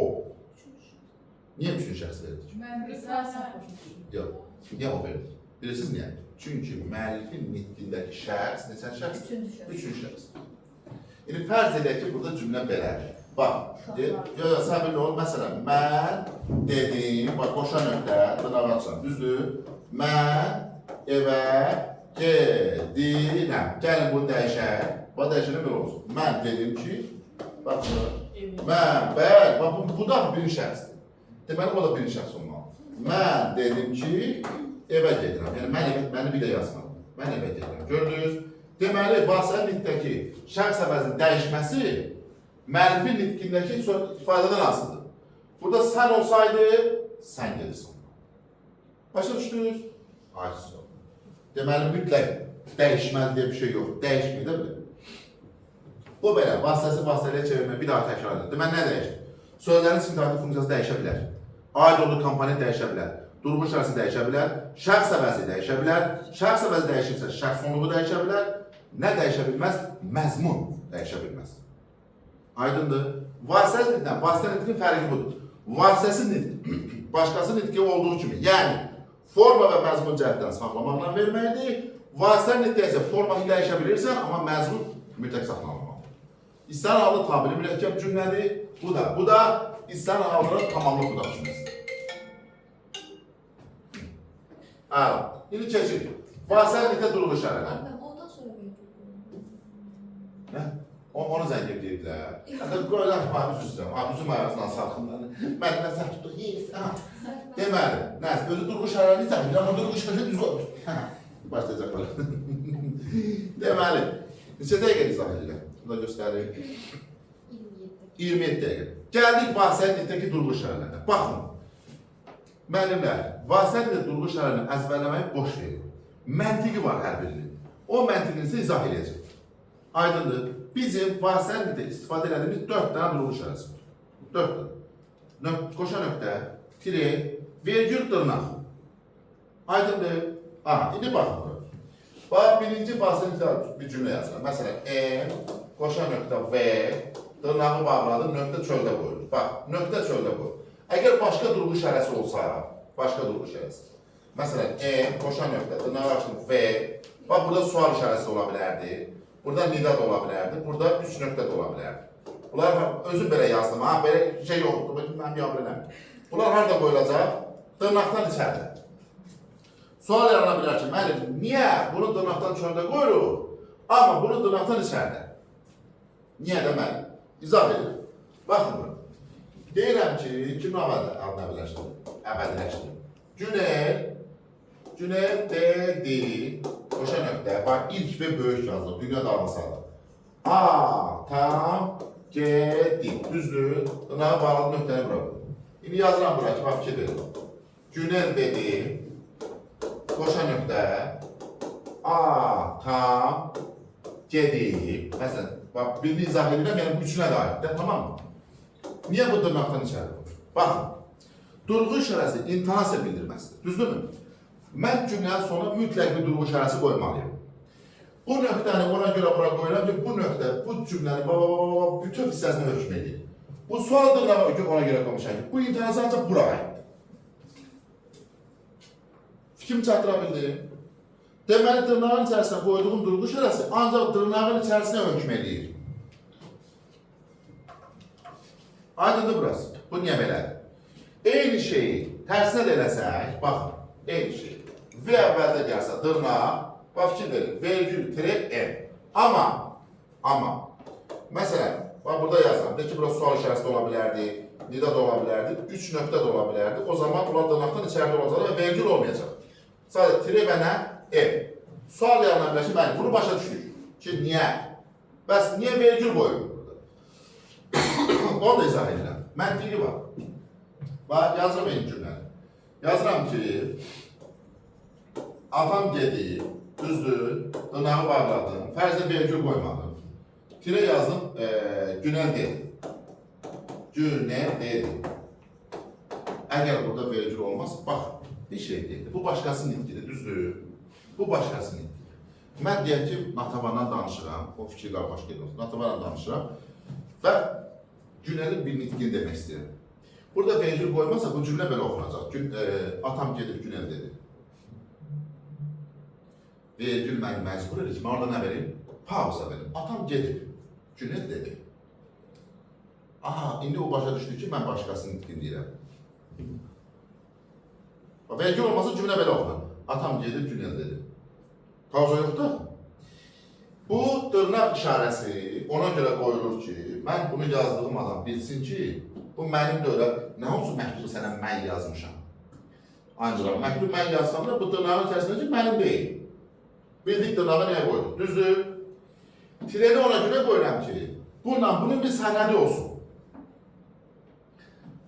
Niyə üçün şəxs verdik? Mən bir səhv başa Yox. Niyə o verdik? Bilirsiniz niyə? Çünki müəllifin nitqindəki şəxs, neçən şəxs? Üçün şəxs. İndi fərz edək ki, burada cümlə belədir. Bax, səbirli ol, məsələn, mən dedim, bax, qoşa nöqtə, dırnağı açıram, düzdür? Mən evə gedirəm. Gəlin bunu dəyişək. Bax, dəyişənə belə olsun. Mən dedim ki, bax, bəli, bax, bu da birinci şəxsdir. Deməli, o da birinci şəxs olmalı. Mən dedim ki, evə gedirəm. Yəni, məni bir də yazmalı. Mən evə gedirəm. Gördünüz? Deməli, vasitə nitqdəki şəxs əvəzinin dəyişməsi müəllifin nitqindəki ifadədən asılıdır. Burada sən olsaydı, sən gedirsən. Başa düşdünüz? Aciz ol. Deməli, mütləq dəyişməli deyə bir şey yox. Dəyişməyir də bilir. Bu belə, vasitəsi vasitəliyə çevirmək bir daha təkrar edir. Deməli, nə dəyişir? Sözlərin sintaktik funksiyası dəyişə bilər. Aid olduğu komponent dəyişə bilər. Durmuş şəxsi dəyişə bilər. Şəxs əvəzi dəyişə bilər. Şəxs əvəzi dəyişirsə, şəxs sonluğu dəyişə bilər. Nə dəyişə bilməz? Məzmun dəyişə bilməz. Aydındır. Vasitə nitqinin fərqi budur. Vasitəsi nitq, başqası nitqi olduğu kimi, yəni forma və məzmun cəhətdən saxlamaqla verməkdir. Vasitə nitqdə isə forması dəyişə bilirsən, amma məzmun mütləq saxlanılmalıdır. İstənilən halda tabiri mürəkkəb cümlədir. Bu da İstənilən halda tamamlıq budaq cümləsidir. Əla. İndi keçirik. Vasitə nitqdə durğu işarələri. Ondan sonra Nə? Onu zəng edirlər. Hətta qoylar abuz üstəm. Abuzun ayağından salxımdan. Məndən sən tutduq. Deməli, nəsə, özü durğu işarələri izah edir, amma durğu işarələri düz qoymuş. Başlayacaqlar. Deməli, neçə dəqiqə izah edirlər? Bu da göstərir. 27 dəqiqə. Gəldik vasitə nitqdəki durğu işarələrine. Baxın. Müəllimlər, vasitə nitqdə durğu işarələrini əzbərləməyi boş verir. Məntiqi var hər birinin. O məntiqinizi izah edəcək. Aydındır. Bizim vasitə nitqdə istifadə edədiyimiz 4 dənə durğu işarəsi var. 4 dənə. Qoşa nöqtə, tire, vergül, dırnaq. Aydındır. İndi baxın. Bax, birinci vasitə nitqdə bir cümlə yazıram. Məsələn, qoşa nöqtə, V, dırnağı bağladı, nöqtə çöldə qoyulur. Bax, nöqtə çöldə qoyulur. Əgər başqa durğu işarəsi olsa, başqa durğu işarəsi. Məsələn, qoşa nöqtə, dırnağı açdım, V. Bax, burada sual işarəsi ola bilərdi. Burada nida da ola bilərdi. Burada 3 nöqtə də ola bilərdi. Bunlar özüm belə yazdım. Belə şey yoxdur. Mən biabirəm. Bunlar harada qoyulacaq? Dırnaqdan içəridə. Sual yarana bilər ki, müəllim, niyə bunu dırnaqdan çöldə qoyuruq, amma bunu dırnaqdan içəridə? Niyə də müəllim? İzah edir. Baxın bura. Deyirəm ki, kimi adını əbədiləşdirim. Günel dedi, qoşa nöqtə, bax, ilk və böyük yazılır, dünya dalğasadır. Atam gedim, düzdür, dırnağı bağladı nöqtəni bura. İndi yazıram bura ki, bax, fikir verin. Günel dedi, qoşa nöqtə, atam gedib. Məsələn, bax, birini izah edirəm, yəni bu üçünə də aiddir, tamam mı? Niyə bu dırnaqdan içəri olur? Baxın, durğu işarəsi intonasiya bildirməsidir, düzdürmü? Mən cümlənin sonuna mütləq bir durğu işarəsi qoymalıyım. Bu nöqtəni ona görə bura qoyuram ki, bu nöqtə, bu cümlənin bütün hissəsini hökm edir. Bu sual dırnağı ona görə qoymuşam ki, bu intonasiya ancaq bura aiddir. Fikrimi çatdıra bildim? Deməli, dırnağın içərisinə qoyduğum durğu işarəsi ancaq dırnağın içərisinə hökm edir. Aydındır burası. Bu niyə belədir? Eyni şeyi tərsinə də eləsək, baxın, eyni şey. V əvvəldə gəlsə dırnaq, bax fikir verin, vergül, tire, M. Amma, məsələn, bax burada yazıram, de ki, burada sual işarəsi də ola bilərdi, nida da ola bilərdi, 3 nöqtə də ola bilərdi, o zaman bunlar dırnaqdan içəridə olacaq və vergül olmayacaq. Sadəcə tire və nə? M. Sual yarana bilər ki, mənim bunu başa düşürük ki, niyə? Bəs niyə vergül qoyulur burada? Onu da izah edirəm. Məntiqi var. Bax, yazıram eyni cümləni. Yazıram ki, Atam gedib, düzdür, dırnağı bağladım, fərzə vergül qoymadım. Tire yazdım, Günel dedi. Günel dedi. Əgər burada vergül olmaz, bax, bir şey deyildi. Bu başqasının nitqidir, düzdür. Bu başqasının nitqidir. Mən deyək ki, Natavandan danışıram, o fikirlər başqa edir. Natavandan danışıram və Günelin bir nitqini demək istəyirəm. Burada vergül qoymasa bu cümlə belə oxunacaq. Atam gedib Günel dedi. Vergül məni məcbur edir ki, mən orada nə verim? Pauza verim. Atam gedib. Günel dedi. Aha, indi o başa düşdü ki, mən başqasının nitqini deyirəm. Vergül olmasa cümlə belə oxunur. Atam gedib Günel dedi. Pauza yoxdur. Bu dırnaq işarəsi ona görə qoyulur ki, mən bunu yazdığım adam bilsin ki, bu mənim də öyle, nə olsun məktubu sənə mən yazmışam. Ancaq məktub mən yazsam da bu dırnağın içərisində ki, mənim deyil. Bildik dırnağı nəyə qoyduq? Düzdür? Tireni ona görə qoyuram ki, bunun bir sənədi olsun.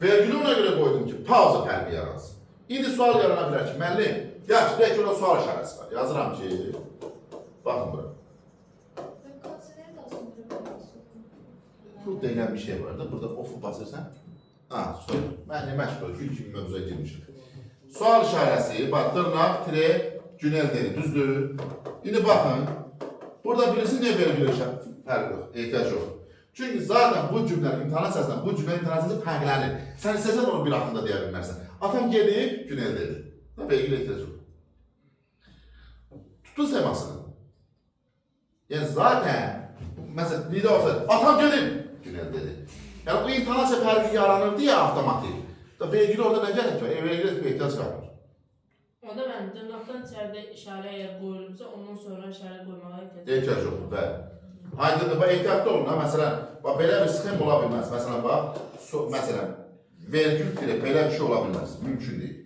Vergülü ona görə qoydum ki, pauza fərqi yaransın. İndi sual yarana bilər ki, müəllim, yaxşı, deyək ki, orada sual işarəsi var. Yazıram ki, baxın bura. Bu deyilən bir şey var da, burada ofu basırsan. Ha, soru. Mən məşğul, gül kimi mövzuya girmişim. Sual işarəsi, bax, dırnaq, tire, Günel dedi, düzdür. İndi baxın, burada birisi niyə vergül fərqi yox, ehtiyac yox. Çünki zaten bu cümlənin imtahan əsasında, bu cümlənin imtahan əsasında fərqlənir. Sən istəsən onu bir haqqında deyə bilmərsən. Atam gedib, Günel dedi. Vergül ehtiyac yox. Tutun semasını. Yəni zaten, məsələn, bir də olsaydı, atam gedib, Günel dedi. Yəni bu imtahan əsasında fərqi yaranırdı ya avtomatik. Vergül orada nə gələk ki? Vergül etmə ehtiyac qalmır. Onda mən dırnaqdan içəridə işarə əgər qoyulubsa, ondan sonra işarə qoymağa ehtiyac yoxdur, bəli. Aydındır, bax, ehtiyatlı olun, məsələn, belə bir sxem ola bilməz. Məsələn, bax, məsələn, vergül tire, belə bir şey ola bilməz, mümkün deyil.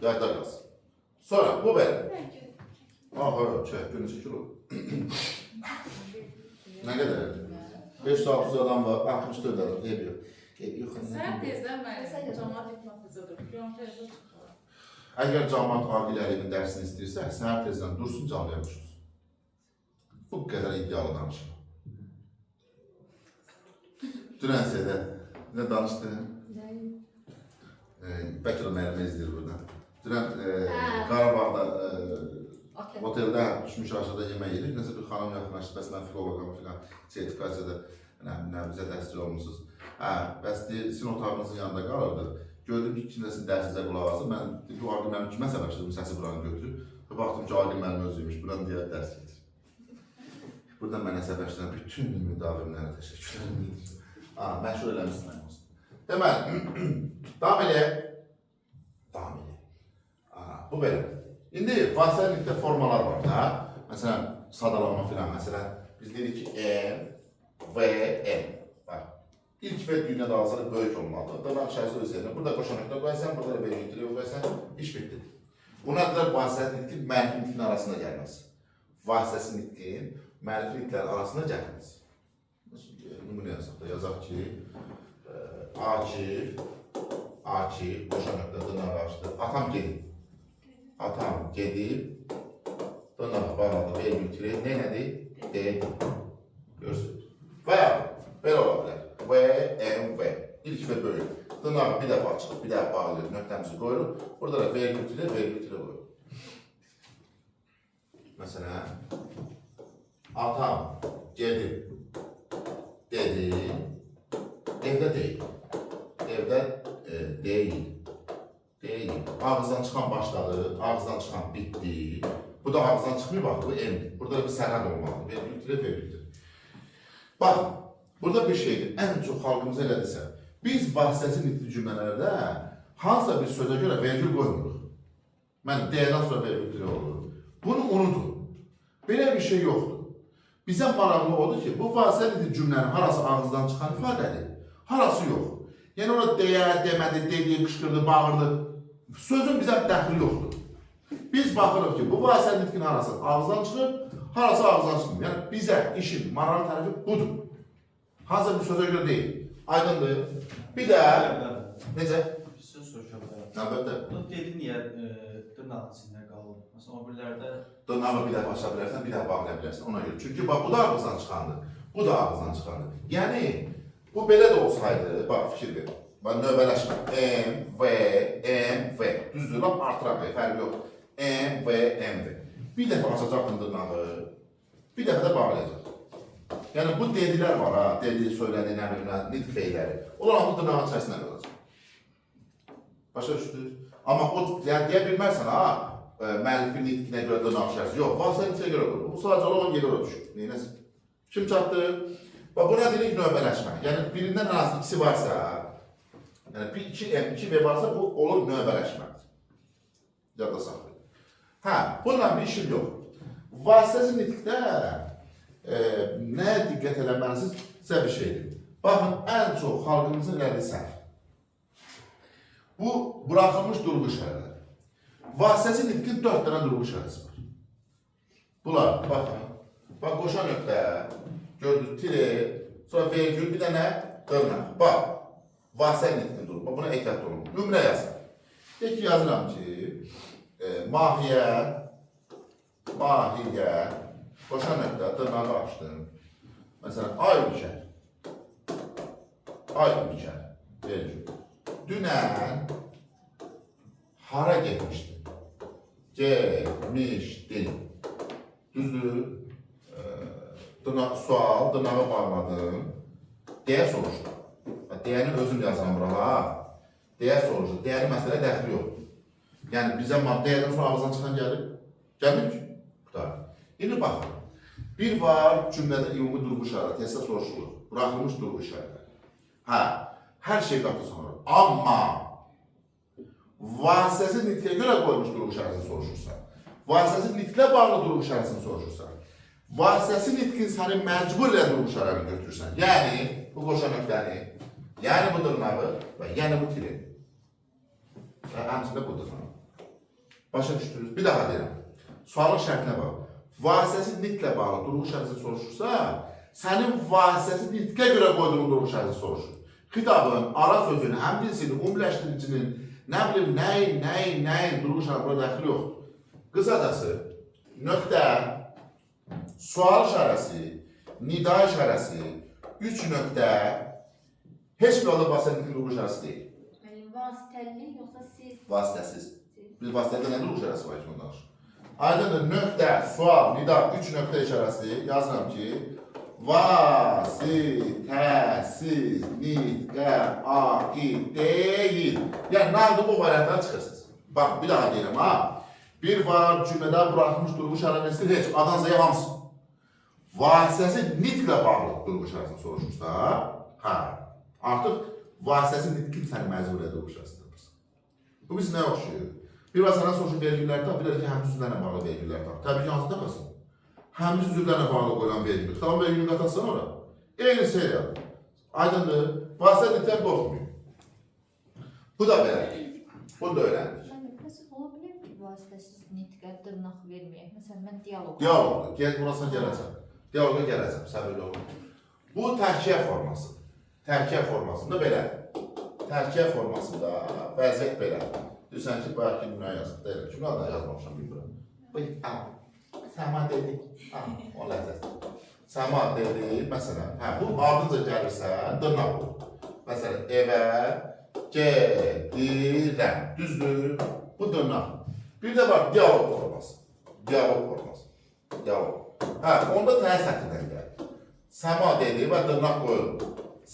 Yadda qalsın. Sonra, bu belə. Aha, çək, günü çəkil o. Nə qədər? 500-600 adam var, 64 adam, eyb yox. Sən tezdən mənə cəmaat etməkdədir, gün tezdən çıxır. Əgər cəmaat Aqil Əliyevin dərsini istəyirsə, səhər tezdən dursun, canlıya düşürsün. Bu qədər iddialı danışır. Dünən şeydə, nə danışdın? Bəlkə də müəllimə izləyir buradan. Dünən Qarabağda oteldə düşmüş aşağıda yemək yedik. Nəsə bir xanım yaxınlaşdı, bəs mən filologam filan, sertifikasiyada bizə dəstək olmuşsunuz. Bəs deyir, sizin otağınızın yanında qalırdı. Gördüm ki, ikindəsin dərsinizə qulaq asın. Mən bu Aqil müəllim kimə səbəşdirdim, səsi buranı götürüb. Baxdım ki, Aqil müəllim özüymüş, buranı deyək dərs gedir. Buradan mənə səbəşdirən bütün müdavimlərə təşəkkür edirəm. Məşhur eləmişsin mən olsun. Deməli, davam eləyək. Davam eləyək. Bu belə. İndi vasitəlikdə formalar var da. Məsələn, sadalanma filan. Məsələn, biz dedik ki, M, V, M. İlk və dünyada azarı böyük olmalıdır. Dırnaq işarəsi öz yerine. Burada qoşanlıqda qoyarsan, burada da vergül qoyarsan, iş bitdi. Buna qədər vasitəli nitqin mənfi nitqin arasında gəlməz. Vasitəsi nitqin mənfi nitqlərin arasında gəlməz. Nümunə yazaq da, yazaq ki, Akif, qoşanlıqda dırnaq açdı. Atam gedib. Atam gedib, dırnaq bağladı, vergül nə nədir? D. Görürsünüz. Və ya, belə ola bilər. V, M, V. İlk və böyük. Dırnağı bir dəfə açılır, bir dəfə bağlayır, nöqtəmizi qoyulur. Burada da vergül qoyulur. Məsələn, atam gedib, dedi, evdə deyil. Evdə deyil. Deyil. Ağızdan çıxan başladı, ağızdan çıxan bitdi. Bu da ağızdan çıxmıyor, bax, bu M'dir. Burada bir sərhəd olmalıdır. Vergül. Bax, burada bir şeydir, ən çox xalqımıza elədirsə, biz vasitəsi nitqli cümlələrdə hansısa bir sözə görə vergül qoymuruq. Mən D-dən sonra vergül olur. Bunu unutun. Belə bir şey yoxdur. Bizə maraqlı odur ki, bu vasitə nitqli cümlənin harası ağızdan çıxan ifadədir, harası yox. Yəni orada deyə, demədi, dedi, qışqırdı, bağırdı. Sözün bizə dəxli yoxdur. Biz baxırıq ki, bu vasitə nitqin harası ağızdan çıxır, harası ağızdan çıxmır. Yəni bizə işin maraqlı tərəfi budur. Hazır bir sözə görə deyil. Aydındır. Bir də necə? söz soruşam da. Əlbəttə. Bu dedi niyə dırnağın içində qalır? Məsələn, o birlərdə Dırnağı bir dəfə aça bilərsən, bir dəfə bağlaya bilərsən ona görə. Çünki bax bu da ağızdan çıxandır. Bu da ağızdan çıxandır. Yəni bu belə də olsaydı, bax fikir ver. Bax növbələşmə. M, V. Düzdür, lap artıraq, fərqi yox. M, V. Bir dəfə açacaqdın dırnağı, bir dəfə də bağlayacaq. Yəni bu dedilər var ha, dedi, söylədi, nə bilmə, nitq feyləri. Onlar hamı dırnağın içərisinə qalacaq. Başa düşdünüz? Amma o yəni deyə bilmərsən ha, müəllifin nitqinə görə dırnaq şərsi. Yox, vasitə nitqinə görə olur. Bu sadəcə olan yerə düşür. Neyləsin? Kim çatdı? Bax buna deyirik növbələşmə. Yəni birindən ən azı ikisi varsa, yəni 2 V varsa bu olur növbələşmə. Yadda saxlayın. Hə, bununla bir işim yox. Vasitəsi nitqdə nəyə diqqət eləməlisiniz? Sizə bir şey deyim. Baxın, ən çox xalqımızın elədiyi səhv. Bu, buraxılmış durğu işarələri. Vasitəsi nitqin 4 dənə durğu işarəsi var. Bunlar, baxın. Bax, qoşa nöqtə, gördünüz, tire, sonra vergül, bir dənə dırnaq. Bax, vasitə nitqin durğu. Buna ehtiyatlı olun. Nümunə yazın. Deyək ki, yazıram ki, mahiyyət, qoşa nöqtə, dırnağı açdım. Məsələn, ay ülkər, vergül. Dünən hara getmişdin? Getmişdin. Düzdür? Sual, dırnağı bağladım. Deyə soruşdu. Deyəni özüm yazıram buralar. Deyə soruşdu. Deyəni məsələ dəxli yox. Yəni bizə deyədən sonra ağızdan çıxan gəlir. Gəlmir ki? Qutarır. İndi baxın. Bir var cümlədə ümumi durğu işarələri, testdə soruşulur. Buraxılmış durğu işarələri. Hə, hər şey qatı sonra. Amma vasitəsi nitqə görə qoymuş durğu işarəsini soruşursan, vasitəsi nitqlə bağlı durğu işarəsini soruşursan, vasitəsi nitqin səni məcbur ilə durğu işarəni götürürsən, yəni bu qoşa nöqtəni, yəni bu dırnağı və yəni bu tiri və həmçində bu dırnağı. Başa düşdünüz? Bir daha deyirəm. Sualın şərtinə bax. Vasitəsi nitqlə bağlı durğu işarəsini soruşursa, sənin vasitəsi nitqə görə qoyduğun durğu işarəsini soruşur. Xitabın, ara sözün, həmcinsinin, umumləşdiricinin, nə bilim, nəyin durğu işarəsi burada dəxil yoxdur. Qısacası, nöqtə, sual işarəsi, nida işarəsi, 3 nöqtə, heç bir halda vasitənin durğu işarəsi deyil. Yəni vasitəli yoxsa siz? Vasitəsiz. Bir vasitədə nə durğu işarəsi var ki, onu danışır. Aydındır, nöqtə, sual, nida, 3 nöqtə işarəsi, yazıram ki, vasitəsiz nitqə aid deyil. Yəni, nə oldu bu variantdan çıxırsınız? Bax, bir daha deyirəm ha. Bir var cümlədə buraxılmış durğu işarəsi heç, adanzaya hamısı. Vasitəsi nitqlə bağlı durğu işarəsini soruşursa, hə, artıq vasitəsi nitqin səni məcbur edə durğu işarəsini tapırsan. Bu biz nə oxşuyur? Bir var sənə soruşur vergüllər tap, bir ki, həmçin üzvlərlə bağlı vergüllər tap. Təbii ki, hansı tapasın? Həmçin üzvlərlə bağlı qoyulan vergüllər. Tamam vergülünü qatarsan ora. Eyni seriya. Aydındır. Vasitə nitqdən qorxmuyor. Bu da belə. Bunu da öyrəndik. Məsələn, ola bilər ki, vasitəsiz nitqə dırnaq verməyək. Məsələn, mən dialoq. Dialoqdur. Gəl burasına gələcəm. Dialoqa gələcəm, səbirli olun. Bu tərkiyə forması. Tərkiyə formasında belə. Tərkiyə formasında vəziyyət belə. Deyirsən ki, bayaq ki, nümunə yazıq. Deyirəm ki, nümunə da yazmamışam bilmirəm. Səma dedi. O ləzzət. Səma dedi, məsələn, bu ardınca gəlirsə, dırnaq olur. Məsələn, evə gedirəm. Düzdür? Bu dırnaq. Bir də var, dialoq forması. Dialoq forması. Dialoq. Onda təhər sətirdən gəlir. Səma dedi və dırnaq qoyulur.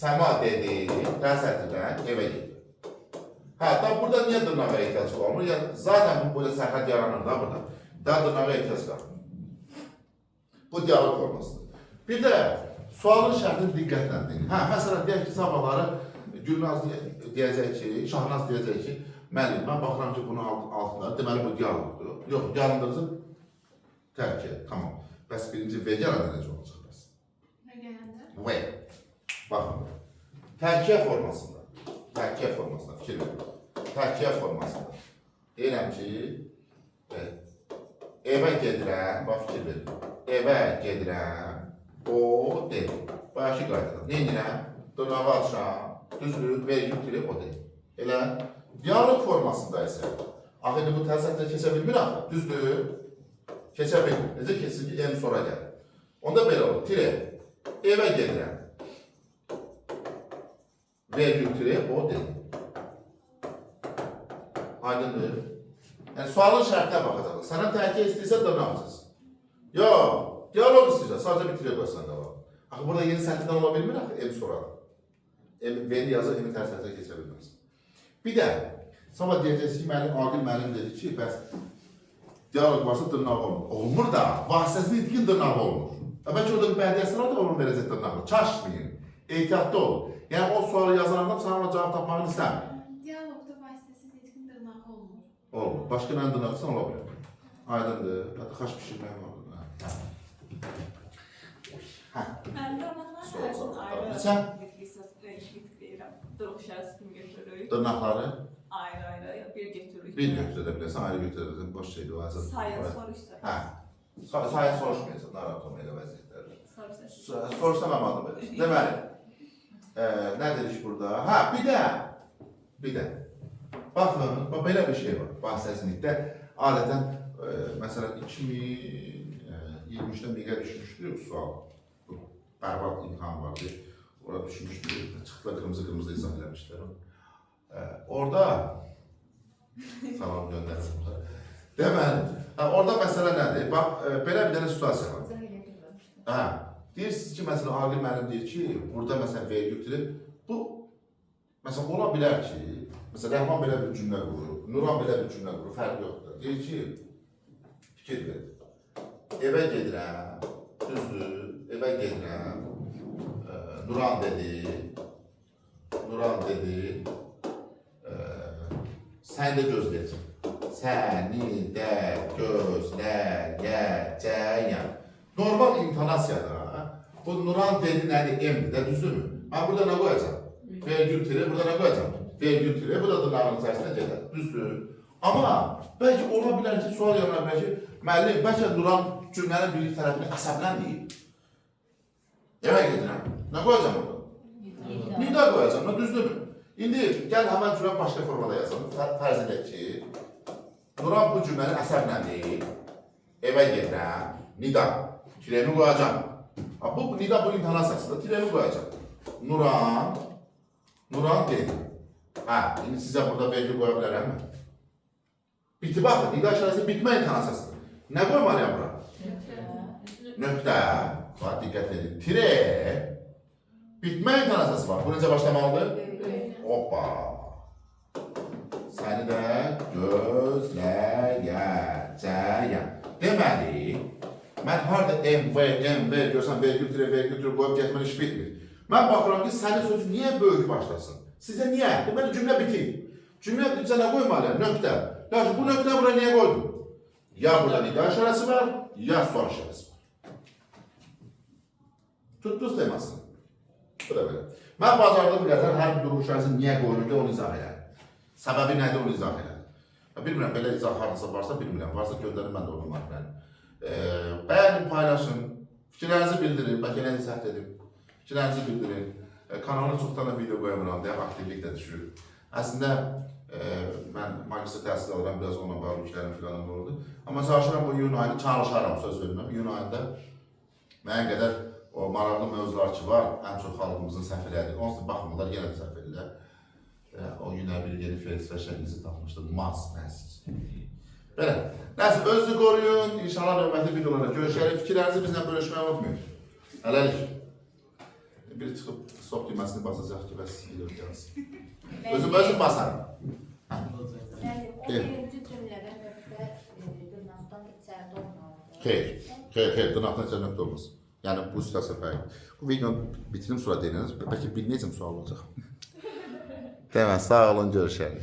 Səma dedi, təhər sətirdən evə gedir. Da burada niyə dırnağa ehtiyac olmur? Yəni, zaten bu böyle sərhəd yaranır da burada. Daha dırnağa ehtiyac qalır. Bu dialog formasıdır. Bir də sualın şərtini diqqətlə dinləyin. Məsələn, deyək ki, sabahları Gülnaz deyəcək ki, Şahnaz deyəcək ki, müəllim, mən baxıram ki, bunun altında, deməli bu dialogdur. Yox, yanındırızı tərk et, tamam. Bəs birinci V gələndə necə olacaq bəs? Və gələndə? V. Baxın, tərkiyə formasında fikir verin. Tərkiyə formasında. Deyirəm ki, evə gedirəm, bax fikir verin. Evə gedirəm, o deyil. Bayaqki qaydadan. Ne edirəm? Dırnağı açıram, düzdür, vergül kirib o deyil. Elə Diyalog formasında isə axı bu təsəvvürə keçə bilmir axı. Düzdür? Keçə bilmir. Necə keçsin ki, M sonra gəlir. Onda belə olur. Tire. Evə gedirəm. Vergül tire o dedi. Aydındır. Yəni sualın şərtinə baxacaqsın. Sənə təhkə istəyirsə dırnaqsız. Yox, diyalog istəyirsən, sadəcə bir tire qoysan da var. Axı burada yeni səntidən ola bilmir axı, M sonra. Veri yazır, M tərsətə keçə bilməz. Bir də, sonra deyəcəksiniz ki, Aqil müəllim dedi ki, bəs diyalog varsa dırnağı olmur. Olmur da, vasitəsini itkin dırnağı olmur. Bəlkə orada bir bədiyyəsilər də olur verəcək dırnağı. Çaşmayın, ehtiyatlı olun. Yəni o sualı yazan adam sana ona cavab tapmağını istəmir. Diyalogda vasitəsiz etkin dırnağı olmur. Olmur. Başqa nəyin dırnaqsan ola bilər. Aydındır. Hətta xaş pişirmək var. Sən dırnaqları bir götürürük. bir götürə bilərsən, ayrı götürə bilərsən. Boş şeydir o əsas. Sayın soruşsa. Hə. Sayın soruşmayacaq, narahat olma elə vəziyyətlərdə. Soruşsa. Sorsam amadım. Deməli, nə dedik burada? Hə, bir də. Baxın, belə bir şey var. Vasitəsizlikdə adətən, məsələn, 2023-də miqə düşmüşdür sual. Bərbad imkan vardı. Orada düşmüşdür. Çıxdılar qırmızı izah eləmişlər. Orada salam göndərim. Deməli, orada məsələ nədir? Bax, belə bir dənə situasiya var. İzah eləyə bilməmişdim. Hə, deyirsiniz ki, məsələn, Aqil müəllim deyir ki, burada məsələn vergi götürür. Bu, məsələn, ola bilər ki, məsələn, Rəhman belə bir cümlə qurur, Nuran belə bir cümlə qurur, fərqi yoxdur. Deyir ki, fikir verir. Evə gedirəm, düzdür, evə gedirəm, Nuran dedi, səni də gözləyəcəm. Səni də gözləyəcəyəm. Normal intonasiyada bu Nuran dedi nədir? M-dir də, düzdürmü? Mən burada nə qoyacam? Vergül tire, burada nə qoyacam? Vergül tire, bu da dırnağın içərisində gedər. Düzdür. Amma bəlkə ola bilər ki, sual yana bilər ki, müəllim, bəlkə Nuran cümlənin bir tərəfini əsəblənməyib. Evə gedirəm. Nə qoyacam orada? Nida qoyacam, düzdürmü? İndi gəl həmən cümlə başqa formada yazalım. Fərz edək ki, Nuran bu cümləni əsəblənməyib. Evə gedirəm. Nida. Tiremi qoyacam. Bu nida bu intonasiyasında tiremi qoyacam. Nuran dedi. Hə, indi sizə burada vergi qoya bilərəm mi? Biti baxın, nida işarəsi bitmə intonasiyasıdır. Nə qoymalıyam bura? Nöqtə. Bax, diqqət edin. Tire. Bitmə intonasiyası var. Bu necə başlamalıdır? Hoppa. Səni də gözləyəcəyəm. Deməli, mən harada M, görsən, vergül tire qoyub getməli iş bitmir. Mən baxıram ki, sənin sözü niyə böyük başlasın? Sizə niyə? Deməli, cümlə bitir. Cümlə bitirsə nə qoymalıyam? Nöqtə. Yaxşı, bu nöqtə bura niyə qoydum? Ya burada nida işarəsi var, ya sual işarəsi var. Tutdunuz temasını. Bu da belə. Mən bazarda bir qədər hər bir durum işarəsi niyə qoyulur onu izah edəm. Səbəbi nədir onu izah edəm. Bilmirəm, belə izah haradasa varsa bilmirəm. Varsa göndərim, mən də onu maraqlarım. Bəyənin, paylaşın, fikirlərinizi bildirin, bəlkə nəzi səhv edim. Fikirlərinizi bildirin. Kanalına çoxdan da video qoyamıram deyə aktivlik də düşür. Əslində, mən magistr təhsil alıram, biraz ona bağlı işlərim filanım olurdu. Amma çalışıram bu iyun ayını çalışaram, söz verməm. İyun ayında mənə qədər o maraqlı mövzular ki var, ən çox xalqımızın səhv elədiyi, onsuz baxmırlar, yenə də səhv edirlər. O günə bir yeni Felix və şəklinizi tapmışdı, Mas məhsiz. Belə, nəsə, özünüzü qoruyun, inşallah növbəti videolarda görüşərik, fikirlərinizi bizlə bölüşməyi unutmayın. Hələlik. Biri çıxıb stop düyməsini basacaq ki, bəs video gəlsin. Özüm basarım. O birinci cümlədə nöqtə dırnaqdan içəridə olmalıdır. Xeyr, dırnaqdan içəridə nöqtə olmaz. Yəni, bu situasiya fərqli. Bu videonu bitirim, sonra deyiniz, bəlkə bilməyəcəm sual olacaq. Demək, sağ olun, görüşərik.